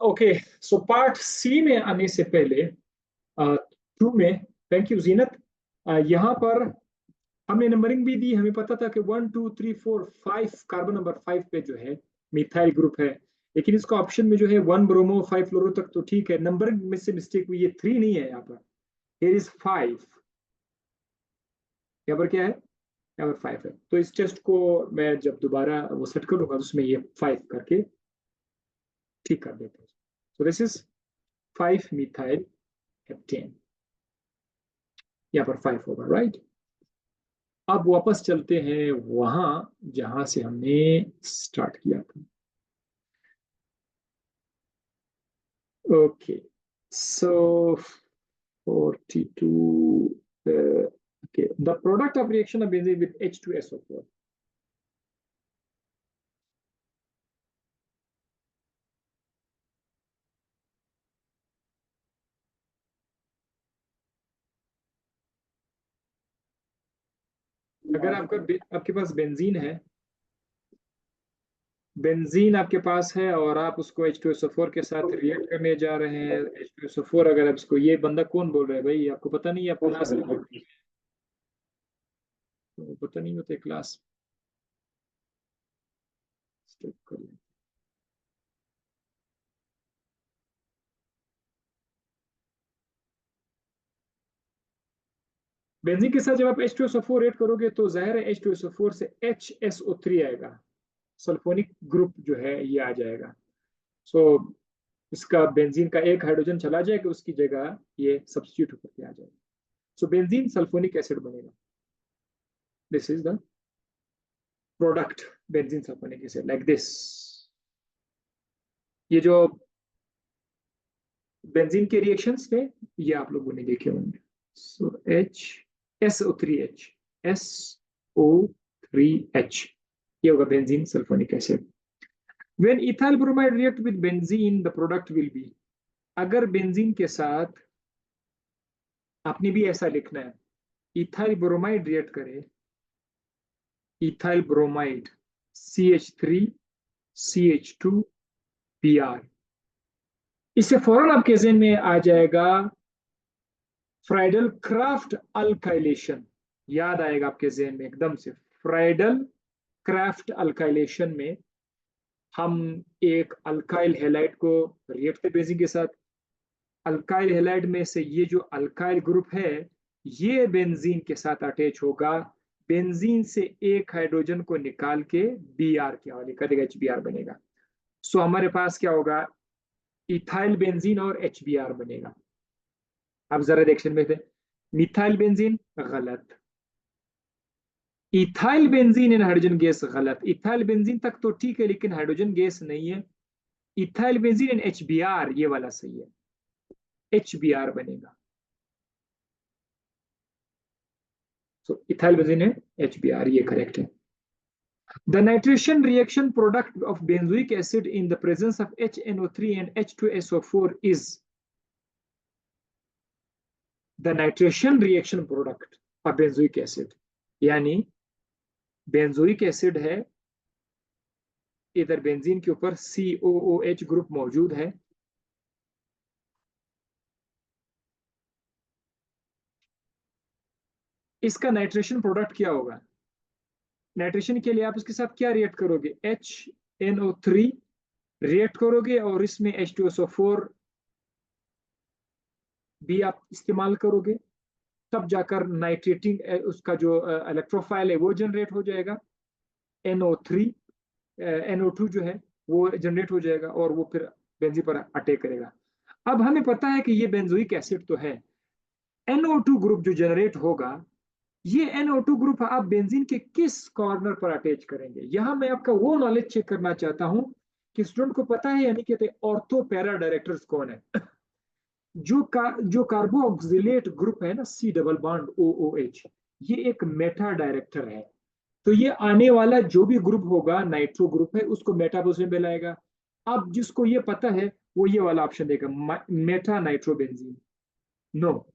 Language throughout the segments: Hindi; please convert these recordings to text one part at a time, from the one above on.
ओके, सो पार्ट सी में आने से पहले टू में, थैंक यू जीनत। यहाँ पर हमने नंबरिंग भी दी, हमें पता था कि 1 2 3 4 5 कार्बन नंबर 5 पे जो है मिथाइल ग्रुप है, लेकिन इसका ऑप्शन में जो है 1 ब्रोमो 5 फ्लोरो तक तो ठीक है, नंबरिंग में से मिस्टेक हुई है, 3 नहीं है यहाँ पर, हियर इज 5। यहाँ पर क्या है? यहाँ पर 5 है। तो इस टेस्ट को मैं जब दोबारा वो सेट करूंगा तो उसमें ये 5 करके ठीक कर देते हैं। So this is 5 methyl heptane, यहाँ पर 5 होगा, राइट। अब वापस चलते हैं वहां जहां से हमने स्टार्ट किया था। Okay, so 42, okay, the product of reaction of benzene with H2SO4. अगर आपके पास बेंजीन है, बेंजीन आपके पास है और आप उसको H2SO4 के साथ रिएक्ट करने जा रहे हैं, H2SO4, अगर आप इसको, ये बंदा कौन बोल रहा है भाई? आपको पता नहीं है? आप क्लास तो पता नहीं होते क्लास स्टॉप कर लें। बेंजीन के साथ जब आप H2SO4 ऐड करोगे तो जाहिर है H2SO4 से HSO3 आएगा, सल्फोनिक ग्रुप जो है ये आ जाएगा। सो इसका बेंजीन का एक हाइड्रोजन चला जाएगा, उसकी जगह ये सब्स्टिट्यूट होकर के आ जाएगा। सो बेंजीन सल्फोनिक एसिड बनेगा। This is the product, benzene sulphonic acid, like this. ये जो बेंजीन के रिएक्शंस थे ये आप लोगों ने देखे होंगे। सो HSO3H, SO3H, ये होगा benzene sulphonic acid. When ethyl bromide react with benzene, the product will be, अगर बेंजीन के साथ आपने भी ऐसा लिखना है, इथाइल ब्रोमाइड रिएक्ट करे, ethyl bromide CH3 CH2 Br, इससे फौरन आपके जहन में आ जाएगा फ्राइडल क्राफ्ट अल्काइलेशन, याद आएगा आपके जहन में एकदम से। फ्राइडल क्राफ्ट अल्काइलेशन में हम एक अल्काइल हेलाइड को रिएक्ट करते बेंजीन के साथ, अल्काइल हेलाइड में से ये जो अल्काइल ग्रुप है ये बेंजीन के साथ अटैच होगा, बेंजीन से एक हाइड्रोजन को निकाल के Br के हवाले कर देगा, HBr बनेगा। सो हमारे पास क्या होगा? इथाइल बेंजीन और HBr बनेगा। अब जरा रिएक्शन में थे, मिथाइल बेंजीन गलत, ethyl benzene in hydrogen gas गलत, इथाइल बेंजीन तक तो ठीक है लेकिन हाइड्रोजन गैस नहीं है, इथाइल बेंजीन इन HBr ये वाला सही है, HBr बनेगा। सो इथाइल बेंजीन है, HBr ये करेक्ट है। The nitration reaction product of benzoic acid in the presence of HNO3 and H2SO4 is, the nitration reaction product of benzoic acid, यानी बेंजोइक एसिड है, इधर बेंजीन के ऊपर COOH ग्रुप मौजूद है, इसका नाइट्रेशन प्रोडक्ट क्या होगा? नाइट्रेशन के लिए आप इसके साथ क्या रिएक्ट करोगे? HNO3 रिएक्ट करोगे और इसमें H2SO4 भी आप इस्तेमाल करोगे, तब जाकर नाइट्रेटिंग उसका जो इलेक्ट्रोफाइल है वो जनरेट हो जाएगा, NO3 NO2 जो है वो जनरेट हो जाएगा और वो फिर बेंजीन पर अटैक करेगा। अब हमें पता है कि ये बेंजोइक एसिड तो है, NO2 ग्रुप जो जनरेट होगा, ये NO2 ग्रुप आप बेंजीन के किस कॉर्नर पर अटैच करेंगे? यहां मैं आपका वो नॉलेज चेक करना चाहता हूं कि स्टूडेंट को पता है, यानी कहते ऑर्थो पैरा डायरेक्टर्स कौन है? जो कार्बोक्सिलेट ग्रुप है ना, C डबल बॉन्ड OOH, ये एक मेटा डायरेक्टर है। तो ये आने वाला जो भी ग्रुप होगा, नाइट्रो ग्रुप है, उसको मेटा पोजीशन पे लाएगा। अब जिसको ये पता है वो ये वाला ऑप्शन देगा, meta nitrobenzene, no,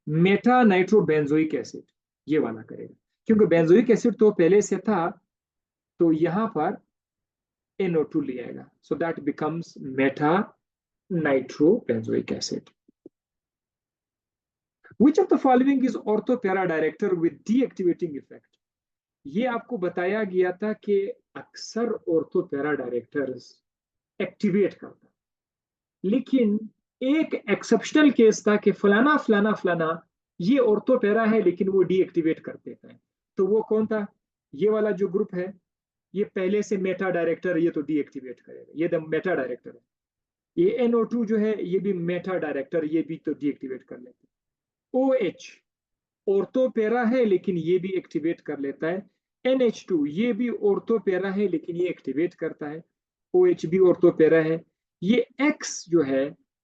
meta nitro benzoic acid, ये वाला करेगा, क्योंकि बेंजोइक एसिड तो पहले से था। तो यहां पर NO2 ले आएगा, so that becomes Meta nitrobenzoic acid. Which of the following is ortho para director with deactivating effect? ये आपको बताया गया था कि अक्सर ऑर्थो पैरा डायरेक्टर्स एक्टिवेट करता, लेकिन एक एक्सेप्शनल केस था कि फलाना फलाना फलाना ये ऑर्थो पैरा है लेकिन वो डीएक्टिवेट कर देता है। तो वो कौन था? ये वाला जो ग्रुप है, ये पहले से मेटा डायरेक्टर, ये तो डीएक्टिवेट करेगा, ये द मेटा डायरेक्टर है। ये NO2 जो है ये भी मेटा डायरेक्टर, ये भी तो डीएक्टिवेट कर लेते हैं। OH ऑर्थोपेरा है लेकिन ये भी एक्टिवेट कर लेता है। NH2 ये भी ऑर्थोपेरा है लेकिन ये एक्टिवेट करता है। OH भी ऑर्थोपेरा है। ये X जो है,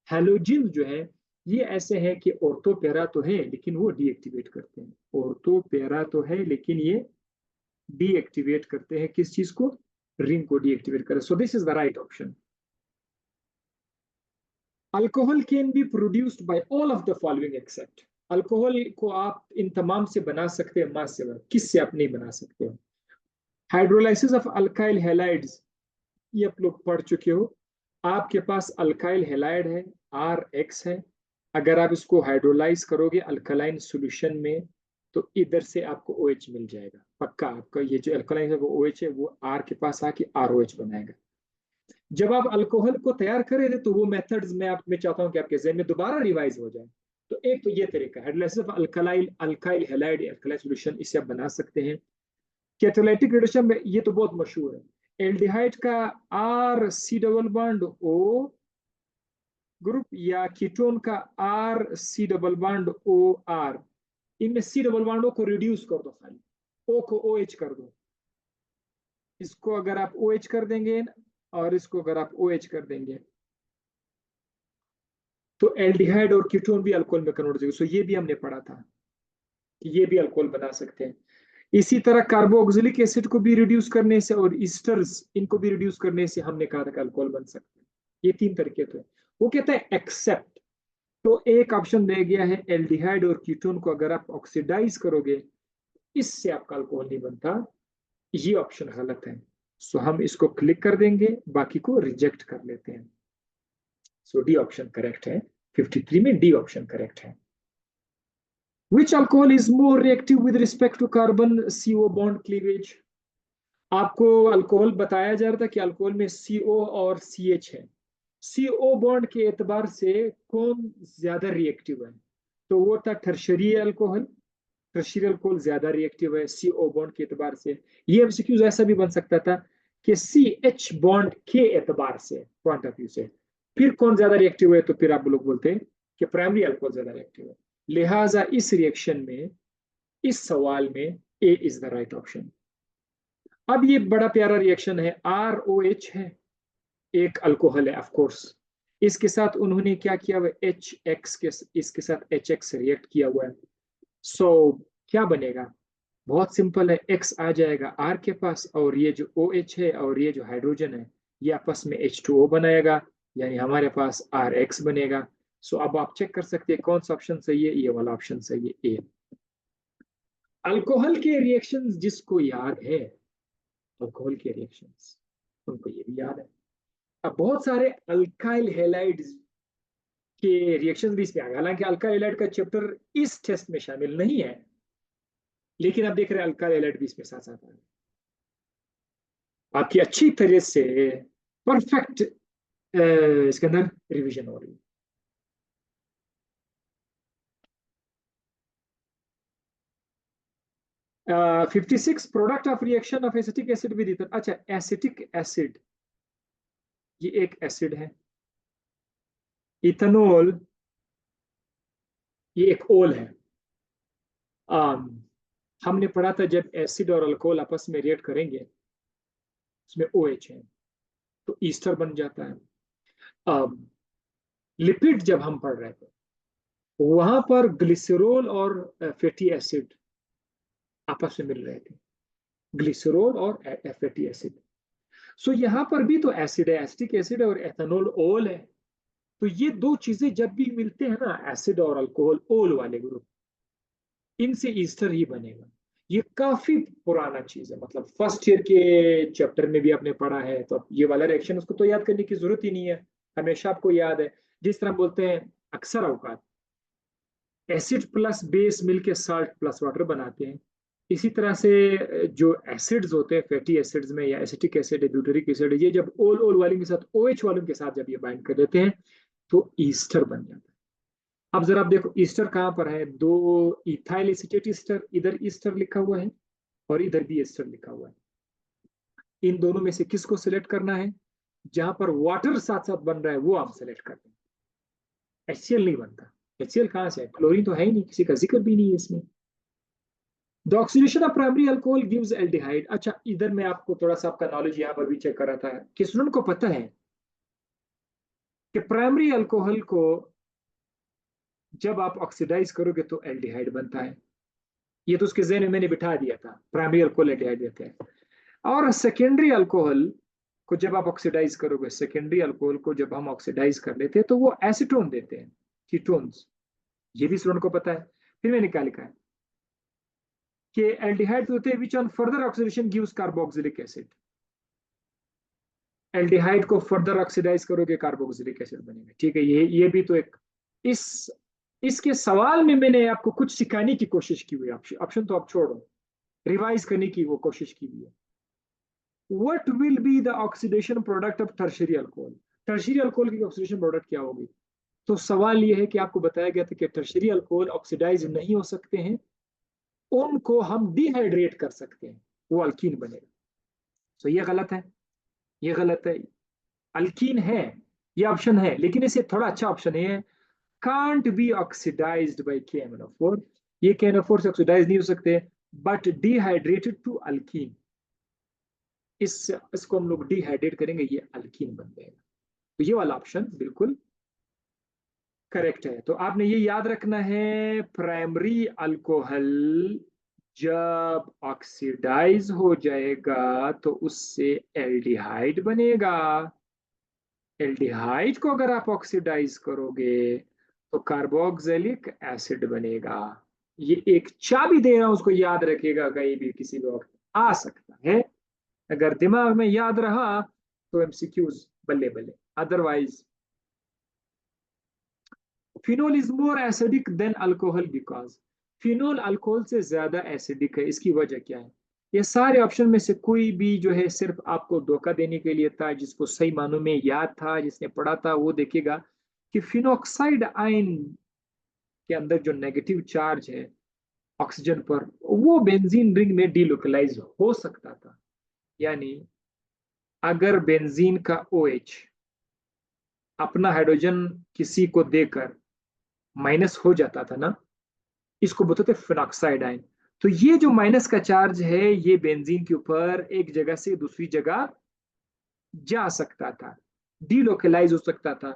हेलोजिन जो है, ये ऐसे है कि ऑर्थोपेरा तो है लेकिन वो डीएक्टिवेट करते हैं। ऑर्थोपेरा तो है लेकिन ये डीएक्टिवेट करते हैं किस चीज को? रिंग को डीएक्टिवेट करें। So this is the right option. Alcohol can be produced by all of the following except. Alcohol को आप इन तमाम से बना सकते हैं, मास से, किस से आप नहीं बना सकते हो? हाइड्रोलाइसिस ऑफ अल्काइल हैलाइड्स, ये आप लोग पढ़ चुके हो। आपके पास अल्काइल हैलाइड है, RX है, अगर आप इसको हाइड्रोलाइज करोगे अल्कलाइन सॉल्यूशन में तो इधर से आपको OH मिल जाएगा पक्का। आपका ये जो अल्कलाइन है वो OH है, वो R के पास आके ROH बनाएगा। जब आप अल्कोहल को तैयार करे थे तो वो मेथड्स मैं चाहता हूं कि आपके जहन में दोबारा रिवाइज हो जाए। तो एक तो ये तरीका hydrolysis of alkyl halide alkaline solution, इससे आप बना सकते हैं। कैथोलाइटिक रिडक्शन में ये तो बहुत मशहूर है, एल्डिहाइड का RC double bond O group या कीटोन का RC डबल बॉन्ड OR, इनमें C डबल बॉन्ड O को रिड्यूस कर दो, खाली O को OH कर दो। इसको अगर आप OH कर देंगे और इसको अगर आप OH कर देंगे तो एल्डिहाइड और कीटोन भी अल्कोहल में कन्वर्ट हो जाएगा। सो ये भी हमने पढ़ा था कि ये भी अल्कोहल बना सकते हैं। इसी तरह कार्बोक्सिलिक एसिड को भी रिड्यूस करने से और ईस्टर्स इनको भी रिड्यूस करने से हमने कहा था कि अल्कोहल बन सकते हैं। ये 3 तरीके थे। वो कहता है एक्सेप्ट, तो एक ऑप्शन रह गया है एल्डिहाइड और कीटोन को अगर आप ऑक्सीडाइज करोगे इससे आपका अल्कोहल नहीं बनता, ये ऑप्शन गलत है। सो हम इसको क्लिक कर देंगे, बाकी को रिजेक्ट कर लेते हैं। सो डी ऑप्शन करेक्ट है। 53 में डी ऑप्शन करेक्ट है। Which alcohol is more reactive with respect to carbon CO bond cleavage? आपको अल्कोहल बताया जा रहा था कि अल्कोहल में CO और CH है। CO बॉन्ड के एतबार से कौन ज्यादा रिएक्टिव है? तो वो था टर्शरी अल्कोहल। टर्शरी अल्कोहल ज्यादा रिएक्टिव है CO बॉन्ड के एतबार से। ये एमसीक्यूज ऐसा भी बन सकता था कि CH बॉन्ड के एतबार से, पॉइंट ऑफ व्यू से, फिर कौन ज्यादा रिएक्टिव है? तो फिर आप लोग बोलते हैं कि प्राइमरी अल्कोहल ज्यादा रिएक्टिव है। लिहाजा इस रिएक्शन में, इस सवाल में ए इज द राइट ऑप्शन। अब ये बड़ा प्यारा रिएक्शन है, ROH है, एक अल्कोहल है ऑफ कोर्स, इसके साथ उन्होंने क्या किया हुआ है? HX के, इसके साथ HX रिएक्ट किया हुआ है। सो क्या बनेगा? बहुत सिंपल है, X आ जाएगा R के पास और ये जो OH है और ये जो हाइड्रोजन है ये आपस में H2O बनाएगा, यानी हमारे पास RX बनेगा। सो अब आप चेक कर सकते हैं कौन सा ऑप्शन सही है, ये वाला ऑप्शन सही है, ए। अल्कोहल के रिएक्शंस जिसको याद है, अल्कोहल के रिएक्शंस उनको ये भी याद है। अब बहुत सारे अल्काइल हैलाइड्स के रिएक्शंस भी इसमें आ गए, हालांकि अल्काइल हैलाइड का चैप्टर इस टेस्ट में शामिल नहीं है, लेकिन आप देख रहे हैं अल्काइल हैलाइड भी इसमें साथ साथ आ गए। आपकी अच्छी तरह से परफेक्ट इसके अंदर रिवीजन हो रही है। 56 product of reaction of acetic acid with ether. अच्छा, एसिटिक एसिड ये एक एसिड है, इथेनॉल ये एक ओल है। हमने पढ़ा था जब एसिड और अल्कोहल आपस में रिएक्ट करेंगे उसमें OH है तो ईस्टर बन जाता है। लिपिड जब हम पढ़ रहे थे वहां पर ग्लिसरॉल और फैटी एसिड आपस में मिल रहे थे, ग्लिसरॉल और फैटी एसिड। सो यहाँ पर भी तो एसिड है, एसिटिक एसिड और एथेनॉल ओल है। तो ये दो चीजें जब भी मिलते हैं ना, एसिड और अल्कोहल ओल वाले ग्रुप, इनसे ईस्टर ही बनेगा। ये काफी पुराना चीज है, मतलब फर्स्ट ईयर के चैप्टर में भी आपने पढ़ा है, तो अब ये वाला रिएक्शन उसको तो याद करने की जरूरत ही नहीं है, हमेशा आपको याद है। जिस तरह हम बोलते हैं अक्सर औकात, एसिड प्लस बेस मिलके साल्ट प्लस वाटर बनाते हैं, इसी तरह से जो एसिड्स होते हैं फैटी एसिड्स में, या एसिटिक एसिड है, ब्यूटेरिक एसिड है, ये जब ओल ओल वाले के साथ ओएच वाले के साथ जब ये बाइंड कर देते हैं तो ईस्टर बन जाता है। अब जरा आप देखो ईस्टर कहाँ पर है, दो इथाइल एसिटेट ईस्टर, इधर ईस्टर लिखा हुआ है और इधर भी ईस्टर लिखा हुआ है। इन दोनों में से किसको सिलेक्ट करना है? जहां पर वाटर साथ साथ बन रहा है वो आप सिलेक्ट करते हैं। HCl नहीं बनता, HCl कहां से है, क्लोरीन तो है ही नहीं, किसी का जिक्र भी नहीं है इसमें। The oxidation of primary alcohol gives aldehyde. अच्छा, इधर मैं आपको थोड़ा सा आपका नॉलेज यहाँ पर भी चेक कर रहा था कि स्टूडेंट को पता है कि प्राइमरी अल्कोहल को जब आप ऑक्सीडाइज करोगे तो एल्डिहाइड बनता है। ये तो उसके जहन में मैंने बिठा दिया था, प्राइमरी अल्कोहल एल्डिहाइड देते हैं। और सेकेंडरी अल्कोहल को जब आप ऑक्सीडाइज करोगे, सेकेंडरी अल्कोहल को जब हम ऑक्सीडाइज कर लेते हैं तो वो एसीटोन देते हैं, कीटोन्स। ये भी स्टूडेंट को पता है। फिर मैंने क्या लिखा है कि एल्डिहाइड होते हैं which on further oxidation gives carboxylic acid. Aldehyde को फर्दर ऑक्सीडाइज करोगे कार्बोक्सिलिक एसिड बनेगा। ठीक है, ये भी तो एक इस इसके सवाल में मैंने आपको कुछ सिखाने की कोशिश की हुई है। ऑप्शन तो आप छोड़ो, रिवाइज करने की वो कोशिश की हुई है। What will be the oxidation product of tertiary alcohol? Tertiary alcohol की ऑक्सीडेशन प्रोडक्ट क्या होगी? तो सवाल ये है कि आपको बताया गया था कि टर्शियरी अल्कोहल ऑक्सीडाइज नहीं हो सकते हैं, उनको हम डिहाइड्रेट कर सकते हैं, वो अल्कीन बनेगा। तो ये गलत है, ये गलत है। अल्कीन है, ये ऑप्शन है, लेकिन इसे थोड़ा अच्छा ऑप्शन है, can't be oxidised bye KMnO4। ये KMnO4 से ऑक्सीडाइज नहीं हो सकते, बट डिहाइड्रेटेड टू अल्कीन, इसको हम लोग डिहाइड्रेट करेंगे, ये अल्कीन बन जाएगा। तो ये वाला ऑप्शन बिल्कुल करेक्ट है। तो आपने ये याद रखना है, प्राइमरी अल्कोहल जब ऑक्सीडाइज हो जाएगा तो उससे एल्डिहाइड बनेगा। एल्डिहाइड को अगर आप ऑक्सीडाइज करोगे तो कार्बोक्सिलिक एसिड बनेगा। ये एक चाबी दे रहा हूं, उसको याद रखिएगा, कहीं भी किसी वक्त आ सकता है। अगर दिमाग में याद रहा तो MCQs बल्ले बल्ले, otherwise. Phenol is more acidic then alcohol because, phenol alcohol से ज्यादा एसिडिक है, इसकी वजह क्या है? ये सारे ऑप्शन में से कोई भी जो है सिर्फ आपको धोखा देने के लिए था। जिसको सही मानों में याद था, जिसने पढ़ा था, वो देखेगा कि फिनोक्साइड आयन के अंदर जो नेगेटिव चार्ज है ऑक्सीजन पर, वो बेंजीन रिंग में डिलोकलाइज हो सकता था। यानी अगर बेंजीन का OH अपना हाइड्रोजन किसी को देकर माइनस हो जाता था ना, इसको बोलते थे फिनॉक्साइड आयन। तो ये जो माइनस का चार्ज है, ये बेंजीन के ऊपर एक जगह से दूसरी जगह जा सकता था, डीलोकलाइज हो सकता था।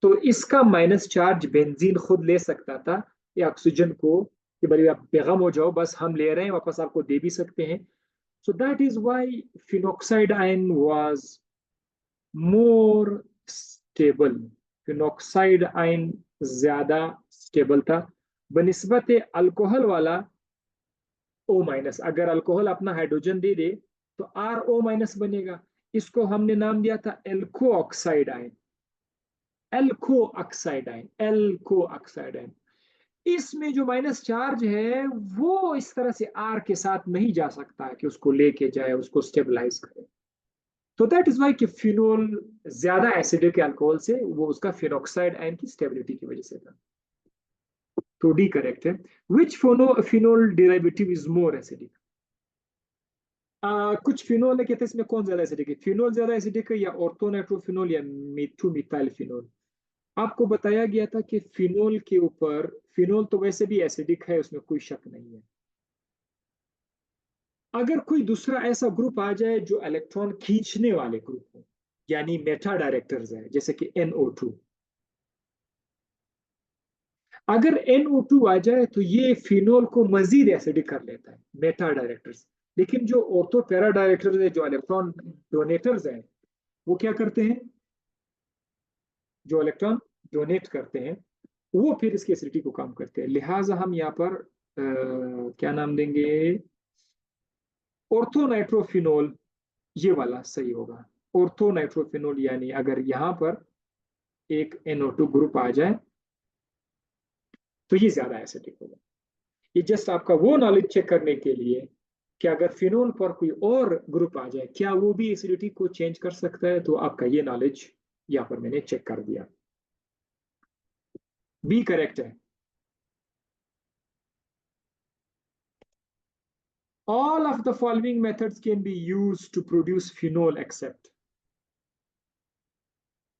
तो इसका माइनस चार्ज बेंजीन खुद ले सकता था या ऑक्सीजन को, कि भाई आप बेगम हो जाओ, बस हम ले रहे हैं, वापस आपको दे भी सकते हैं। So that is why phenoxide ion was more stable. Phenoxide ion ज्यादा स्टेबल था बनिस्बत अल्कोहल वाला O-। अगर अल्कोहल अपना हाइड्रोजन दे दे तो RO- बनेगा। इसको हमने नाम दिया था alkoxide ion, alkoxide ion, alkoxide ion. इसमें जो माइनस चार्ज है वो इस तरह से R के साथ नहीं जा सकता है कि उसको लेके जाए, उसको स्टेबलाइज करे। तो दैट इज वाई कि फिनोल ज्यादा एसिडिक अल्कोहल से, वो उसका फिनॉक्साइड आयन की स्टेबिलिटी की वजह से था। तो डी करेक्ट है। Which phenol derivative is more acidic? कुछ फिनोल है, कहते हैं इसमें कौन ज्यादा एसिडिक है, फिनोल ज्यादा एसिडिक है या ऑर्थोनाइट्रोफिनोल या मिथु मिथाइल फिनोल? आपको बताया गया था कि फिनोल के ऊपर, फिनोल तो वैसे भी एसिडिक है, उसमें कोई शक नहीं है। अगर कोई दूसरा ऐसा ग्रुप आ जाए जो इलेक्ट्रॉन खींचने वाले ग्रुप हो, यानी मेटा डायरेक्टर्स है, जैसे कि NO2, अगर NO2 आ जाए तो ये फिनोल को मजीद एसिडिक कर लेता है, मेटा डायरेक्टर्स। लेकिन जो ऑर्थो पैरा डायरेक्टर्स है, जो इलेक्ट्रॉन डोनेटर्स हैं, वो क्या करते हैं? जो इलेक्ट्रॉन डोनेट करते हैं वो फिर इसकी एसिडिटी को कम करते हैं। लिहाजा हम यहाँ पर क्या नाम देंगे, ऑर्थोनाइट्रोफिनोल ये वाला सही होगा। ऑर्थोनाइट्रोफिनोल यानी अगर यहां पर एक NO2 ग्रुप आ जाए तो ये ज्यादा एसिडिक होगा। ये जस्ट आपका वो नॉलेज चेक करने के लिए कि अगर फिनोल पर कोई और ग्रुप आ जाए क्या वो भी एसिडिटी को चेंज कर सकता है, तो आपका ये नॉलेज यहाँ पर मैंने चेक कर दिया। बी करेक्ट है। All of the following methods can be used to produce phenol except,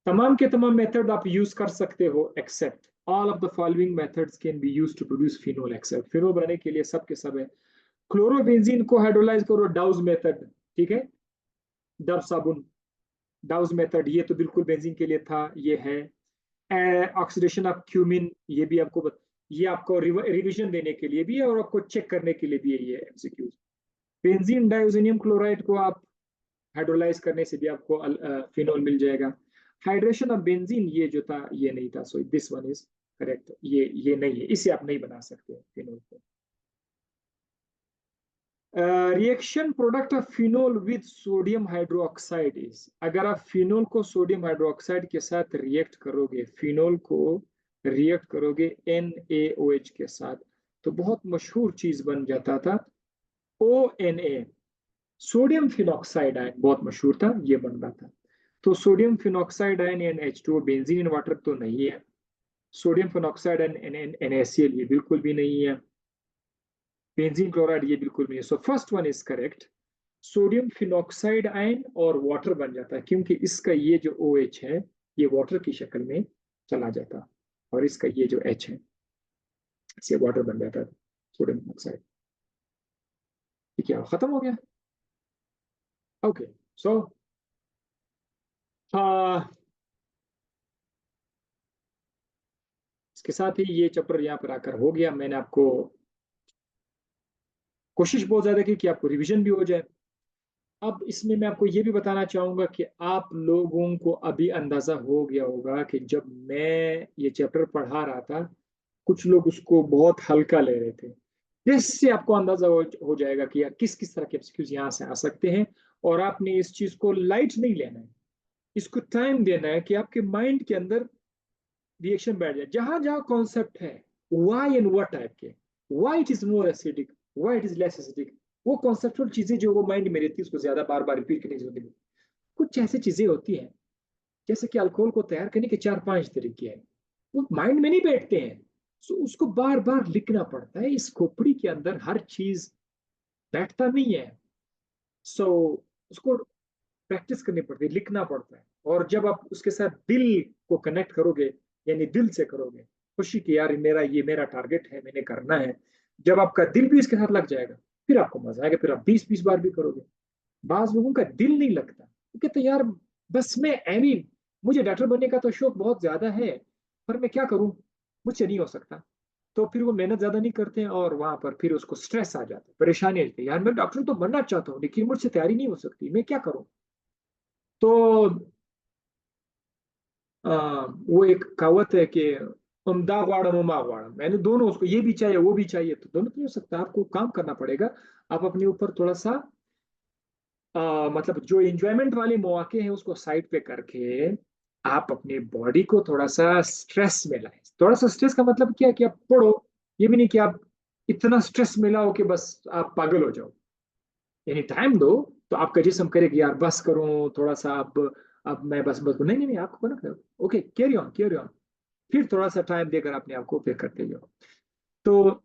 तमाम के तमाम मेथड आप यूज कर सकते हो except all of the following methods can be use to produce phenol except, phenol बनाने के लिए सब के सब है। क्लोरोबेंजीन को हाइड्रोलाइज करो, डाउज मेथड, ठीक है, डब साबुन, डाउज मेथड, ये तो बिल्कुल बेंजीन के लिए था, ये है। ऑक्सीडेशन ऑफ क्यूमिन, ये भी आपको ये आपको रिवीजन देने के लिए भी है और आपको चेक करने के लिए भी है ये एमसीक्यूज। बेंजीन डाइओजेनियम क्लोराइड को आप हाइड्रोलाइज करने से भी आपको फिनोल मिल जाएगा। हाइड्रेशन ऑफ बेंजीन ये जो था ये नहीं था, so this one is correct, ये नहीं है, इसे आप नहीं बना सकते फिनोल को। Reaction product of phenol with sodium hydroxide is, अगर आप फिनोल को सोडियम हाइड्रोक्साइड के साथ रिएक्ट करोगे, फिनोल को रिएक्ट करोगे NaOH के साथ, तो बहुत मशहूर चीज बन जाता था ONA, सोडियम फिनॉक्साइड आयन, बहुत मशहूर था, ये बन रहा था। तो sodium phenoxide ion and H2O, benzene in water तो नहीं है। सोडियम फिनॉक्साइड एंड NaCl ये बिल्कुल भी नहीं है। बेंजीन क्लोराइड ये बिल्कुल नहीं है। So first one is correct, sodium phenoxide ion और वाटर बन जाता है, क्योंकि इसका ये जो OH है ये वाटर की शक्ल में चला जाता, और इसका ये जो H है इससे वाटर बन जाता है, सोडियम फिनॉक्साइड। ठीक है, खत्म हो गया। ओके, सो इसके साथ ही ये चैप्टर यहाँ पर आकर हो गया। मैंने आपको कोशिश बहुत ज्यादा की कि आपको रिवीजन भी हो जाए। अब इसमें मैं आपको ये भी बताना चाहूंगा कि आप लोगों को अभी अंदाजा हो गया होगा कि जब मैं ये चैप्टर पढ़ा रहा था कुछ लोग उसको बहुत हल्का ले रहे थे, जिससे आपको अंदाजा हो जाएगा कि यार किस किस तरह के एमसीक्यूज यहाँ से आ सकते हैं। और आपने इस चीज को लाइट नहीं लेना है, इसको टाइम देना है कि आपके माइंड के अंदर रिएक्शन बैठ जाए। जहां जहां कॉन्सेप्ट है वाई एंड व्हाट टाइप के, why it is more acidic, why it is less acidic, वो कॉन्सेप्चुअल चीजें जो वो माइंड में रहती है उसको ज्यादा बार बार रिपीट करने की जरूरत नहीं। कुछ ऐसी चीजें होती हैं जैसे कि अल्कोहल को तैयार करने के 4-5 तरीके हैं, वो माइंड में नहीं बैठते हैं, तो उसको बार बार लिखना पड़ता है। इस खोपड़ी के अंदर हर चीज बैठता नहीं है, सो उसको प्रैक्टिस करनी पड़ती है, लिखना पड़ता है। और जब आप उसके साथ दिल को कनेक्ट करोगे, यानी दिल से करोगे, खुशी की यार मेरा ये मेरा टारगेट है, मैंने करना है, जब आपका दिल भी इसके साथ लग जाएगा फिर आपको मजा आएगा, फिर आप 20-20 बार भी करोगे। बाज लोगों का दिल नहीं लगता, वो कहते यार बस मैं एमी, मुझे डॉक्टर बनने का तो शौक बहुत ज्यादा है पर मैं क्या करूं, मुझसे नहीं हो सकता। तो फिर वो मेहनत ज्यादा नहीं करते हैं और वहां पर फिर उसको स्ट्रेस आ जाता है, परेशानी आ जाती है, यार मैं डॉक्टर तो बनना चाहता हूँ लेकिन मुझसे तैयारी नहीं हो सकती, मैं क्या करूं। तो वो एक कहावत है कि उमदा वाड़म उमा वाड़म, मैंने दोनों, उसको ये भी चाहिए वो भी चाहिए, तो दोनों तो नहीं हो सकता, आपको काम करना पड़ेगा। आप अपने ऊपर थोड़ा सा मतलब जो इंजॉयमेंट वाले मौके हैं उसको साइड पे करके आप अपने बॉडी को थोड़ा सा स्ट्रेस में लाएं। थोड़ा सा स्ट्रेस का मतलब क्या है कि आप पढ़ो, ये भी नहीं कि आप इतना स्ट्रेस में लाओ कि बस आप पागल हो जाओ। यानी टाइम दो तो आपका जिस्म करे कि यार बस करूं थोड़ा सा, अब मैं बस नहीं नहीं नहीं, आपको बना करो, okay carry on carry on, फिर थोड़ा सा टाइम देकर अपने आप को पे करते जाओ। तो